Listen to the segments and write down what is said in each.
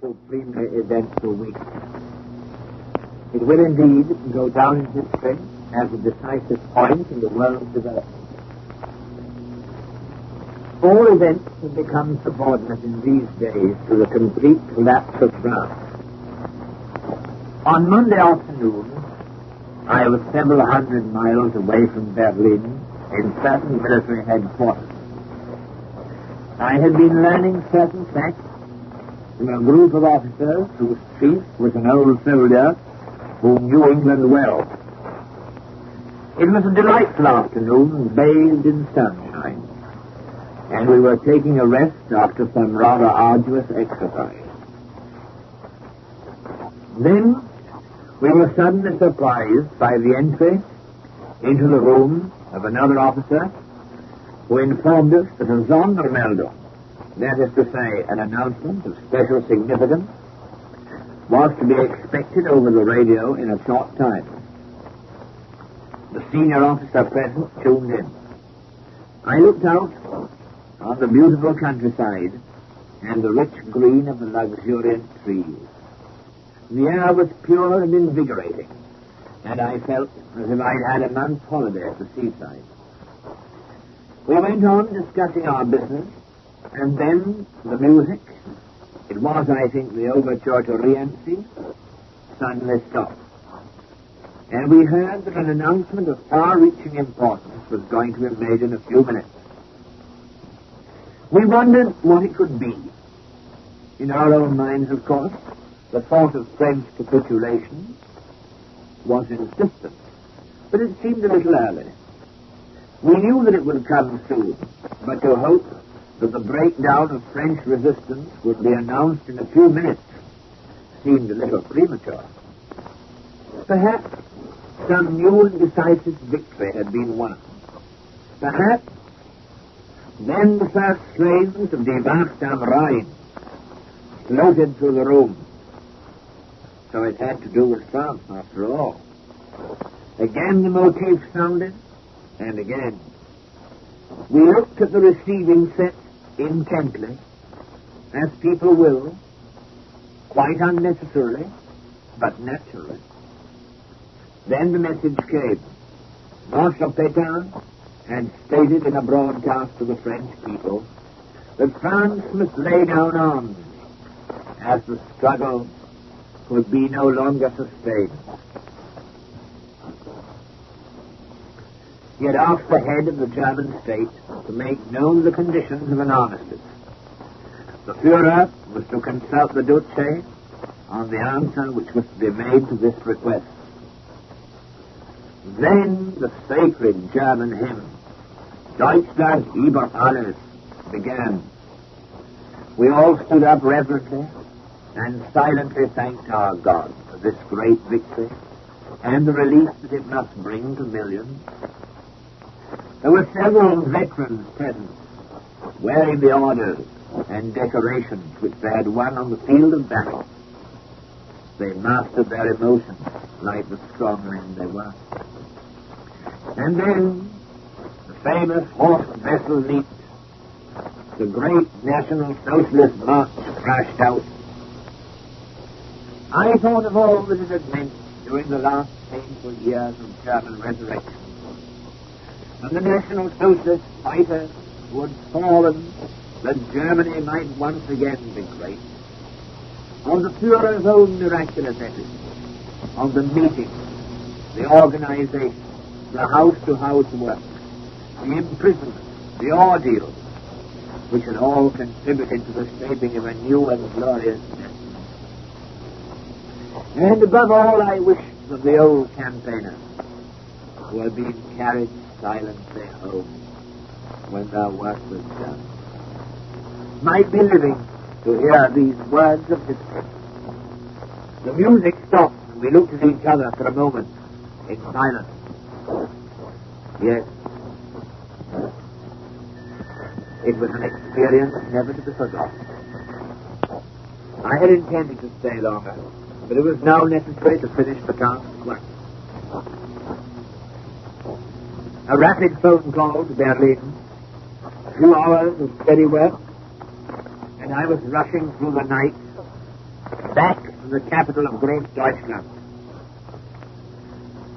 supremely eventful week. It will indeed go down in history as a decisive point in the world's development. All events have become subordinate in these days to the complete collapse of France. On Monday afternoon, I was several hundred miles away from Berlin in certain military headquarters. I had been learning certain facts from a group of officers whose chief was an old soldier who knew England well. It was a delightful afternoon, bathed in sunshine, and we were taking a rest after some rather arduous exercise. Then we were suddenly surprised by the entry into the room of another officer who informed us that a Sondermeldung, that is to say, an announcement of special significance, was to be expected over the radio in a short time. The senior officer present tuned in. I looked out on the beautiful countryside and the rich green of the luxuriant trees. The air was pure and invigorating, and I felt as if I'd had a month's holiday at the seaside. We went on discussing our business, and then the music, it was, I think, the overture to Rienzi, suddenly stopped. And we heard that an announcement of far-reaching importance was going to be made in a few minutes. We wondered what it could be. In our own minds, of course, the thought of French capitulation was insistent, but it seemed a little early. We knew that it would come soon, but to hope that the breakdown of French resistance would be announced in a few minutes seemed a little premature. Perhaps some new and decisive victory had been won. Perhaps then the first flames of Die Wacht am Rhein floated through the room. So it had to do with France, after all. Again the motif sounded, and again. We looked at the receiving set intently, as people will, quite unnecessarily, but naturally. Then the message came. Marshal Pétain had stated in a broadcast to the French people that France must lay down arms as the struggle could be no longer sustained. He had asked the head of the German state to make known the conditions of an armistice. The Führer was to consult the Duce on the answer which was to be made to this request. Then the sacred German hymn, Deutschland über alles, began. We all stood up reverently and silently thanked our God for this great victory and the relief that it must bring to millions. There were several veterans present, wearing the orders and decorations which they had won on the field of battle. They mastered their emotions like the strong men they were. And then the famous horse vessel leaped. The great National Socialist march crashed out. I thought of all that it had meant during the last painful years of German resurrection. And the National Socialist fighters who had fallen, that Germany might once again be great. Of the Führer's own miraculous efforts, of the meetings, the organization, the house-to-house work, the imprisonment, the ordeals, which had all contributed to the shaping of a new and glorious destiny. And above all, I wished that the old campaigners who had been carried silently home when their work was done might be living to hear these words of history. The music stopped, and we looked at each other for a moment in silence. Yes, it was an experience never to be forgotten. I had intended to stay longer, but it was now necessary to finish the task at once. A rapid phone call to Berlin, a few hours of steady work, and I was rushing through the night back to the capital of Great Deutschland.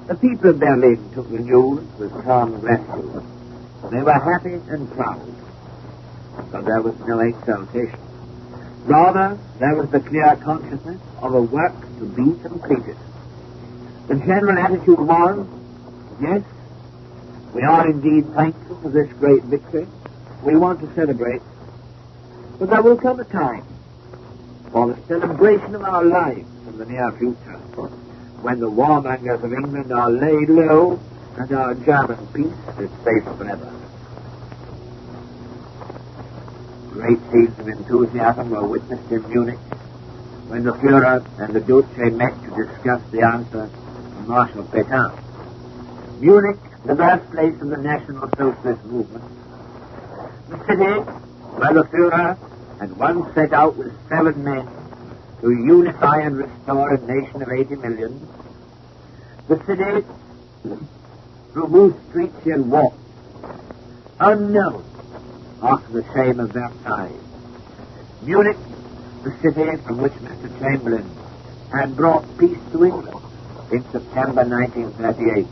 The people of Berlin took the news with calm gratitude. They were happy and proud, but there was no exultation. Rather, there was the clear consciousness of a work to be completed. The general attitude was, yes, we are indeed thankful for this great victory. We want to celebrate. But there will come a time for the celebration of our lives in the near future, when the warmongers of England are laid low and our German peace is safe forever. Great scenes of enthusiasm were witnessed in Munich when the Führer and the Duce met to discuss the answer to Marshal Pétain. Munich, the birthplace of the National Socialist movement, the city where the Führer had once set out with 7 men to unify and restore a nation of 80 million, the city through whose streets he had walked, unknown after the shame of Versailles. Munich, the city from which Mr. Chamberlain had brought peace to England in September 1938,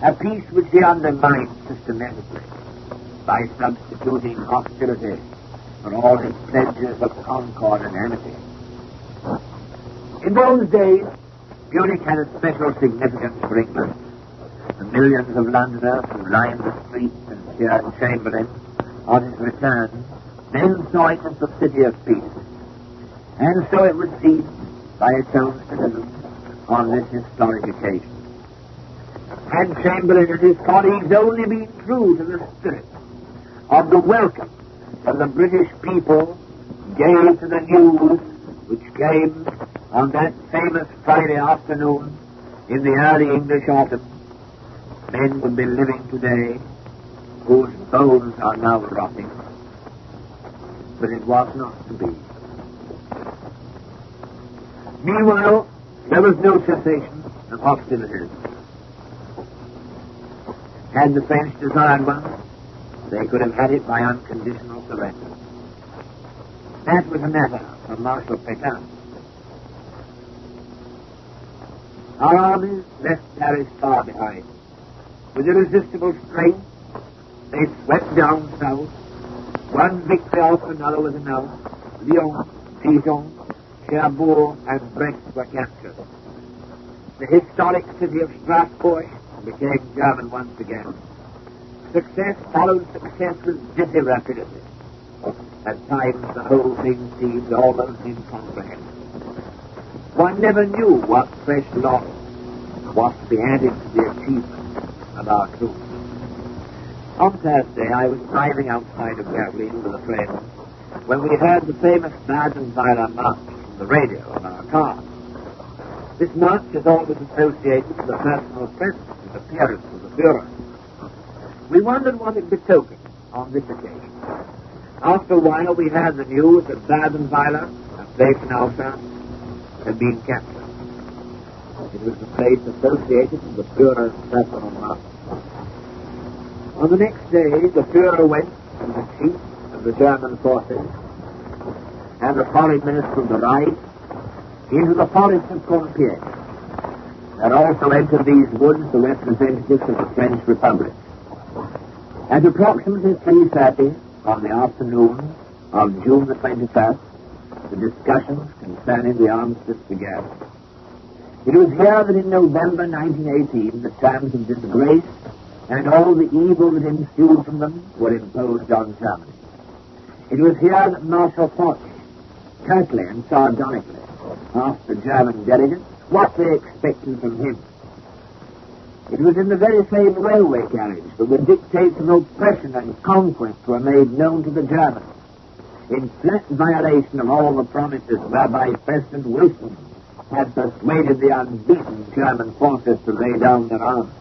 a peace which he undermined systematically by substituting hostility for all his pledges of concord and amity. In those days, Munich had a special significance for England. The millions of Londoners who lined the streets and cheered Chamberlain on his return then saw it as the city of peace, and so it was seen by its own citizens on this historic occasion. Had Chamberlain and his colleagues only been true to the spirit of the welcome that the British people gave to the news which came on that famous Friday afternoon in the early English autumn, men would be living today whose bones are now rotting. But it was not to be. Meanwhile, there was no cessation of hostilities. Had the French desired one, they could have had it by unconditional surrender. That was a matter for Marshal Pétain. Our armies left Paris far behind. With irresistible strength, they swept down south. One victory after another was announced. Lyon, Dijon, Cherbourg, and Brest were captured. The historic city of Strasbourg became German once again. Success followed success with dizzy rapidity. At times the whole thing seemed almost incomprehensible. One never knew what fresh loss was to be added to the achievement of our troops. On Thursday, I was driving outside of Berlin with a friend when we heard the famous Badenweiler March from the radio in our car. This march is always associated with the personal presence and appearance of the Führer. We wondered what it betokened on this occasion. After a while, we heard the news that Badenweiler, a place in Alsace, had been captured. It was the place associated with the Führer's personal march. On the next day, the Führer went to the chief of the German forces and the foreign minister of the Reich into the forest of Compiègne. There also entered these woods the representatives of the French Republic. At approximately 3:30 on the afternoon of June the 21st, the discussions concerning the armistice began. It was here that in November 1918 the terms of disgrace and all the evil that ensued from them were imposed on Germany. It was here that Marshal Foch, curtly and sardonically, asked the German delegates what they expected from him. It was in the very same railway carriage that the dictates of oppression and conquest were made known to the Germans, in flat violation of all the promises whereby President Wilson had persuaded the unbeaten German forces to lay down their arms.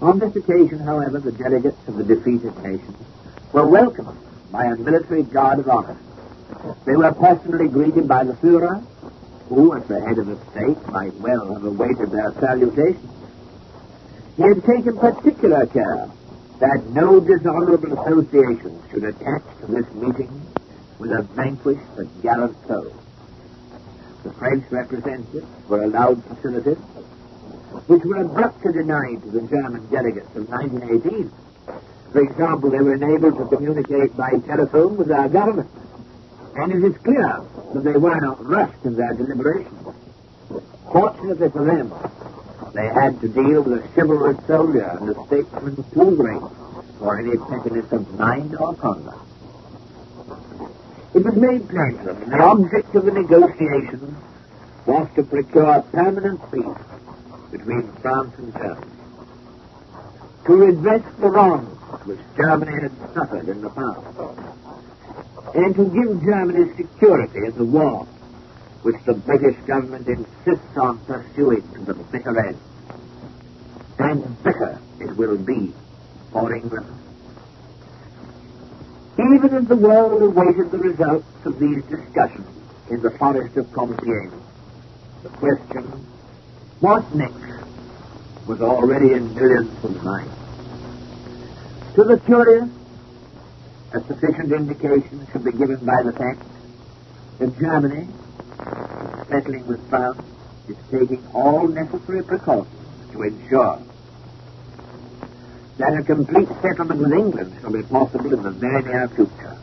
On this occasion, however, the delegates of the defeated nations were welcomed by a military guard of honor. They were personally greeted by the Führer, who, as the head of the state, might well have awaited their salutations. He had taken particular care that no dishonorable association should attach to this meeting with a vanquished but gallant foe. The French representatives were allowed facilities which were abruptly denied to the German delegates of 1918. For example, they were enabled to communicate by telephone with our government. And it is clear that they were not rushed in their deliberations. Fortunately for them, they had to deal with a chivalrous soldier and a statesman too great for any pettiness of mind or conduct. It was made plain to them that the object of the negotiations was to procure permanent peace between France and Germany, to redress the wrongs which Germany had suffered in the past, and to give Germany security in the war which the British government insists on pursuing to the bitter end. And bitter it will be for England. Even as the world awaited the results of these discussions in the forest of Compiègne, the question, what next, was already in millions of minds. To the curious, a sufficient indication should be given by the fact that Germany, settling with France, is taking all necessary precautions to ensure that a complete settlement with England shall be possible in the very near future.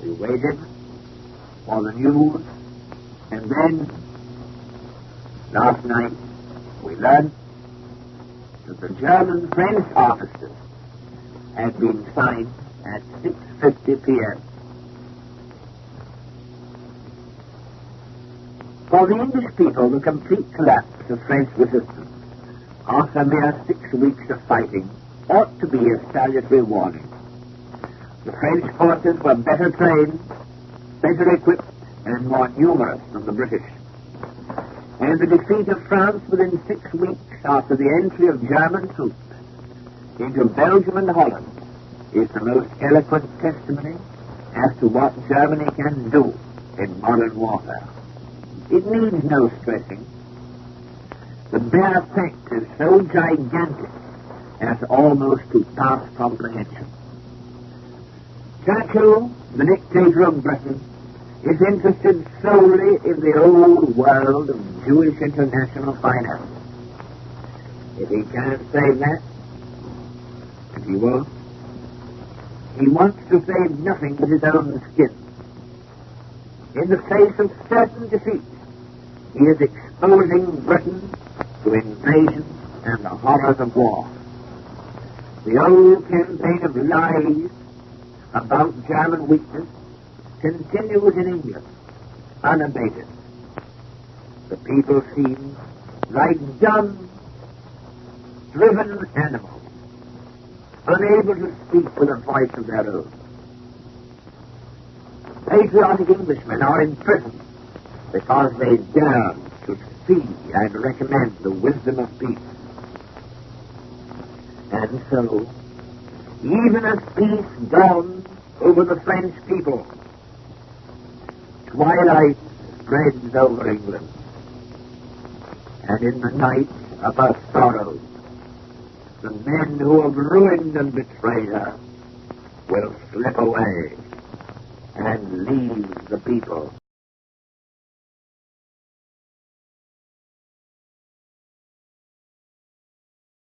We waited for the news, and then, last night, we learned that the German-French armistice had been signed at 6:50 p.m. For the English people, the complete collapse of French resistance after a mere 6 weeks of fighting ought to be a salutary warning. The French forces were better trained, better equipped, and more numerous than the British. And the defeat of France within 6 weeks after the entry of German troops into Belgium and Holland is the most eloquent testimony as to what Germany can do in modern warfare. It needs no stressing. The bare fact is so gigantic as almost to pass comprehension. Churchill, the dictator of Britain, is interested solely in the old world of Jewish international finance. If he can't save that, and he won't, he wants to save nothing but his own skin. In the face of certain defeat, he is exposing Britain to invasion and the horrors of war. The old campaign of lies about German weakness continues in England, unabated. The people seem like dumb, driven animals, unable to speak with a voice of their own. Patriotic Englishmen are in prison because they dare to see and recommend the wisdom of peace. And so, even as peace dawns over the French people, twilight spreads over England, and in the night of her sorrows, the men who have ruined and betrayed her will slip away and leave the people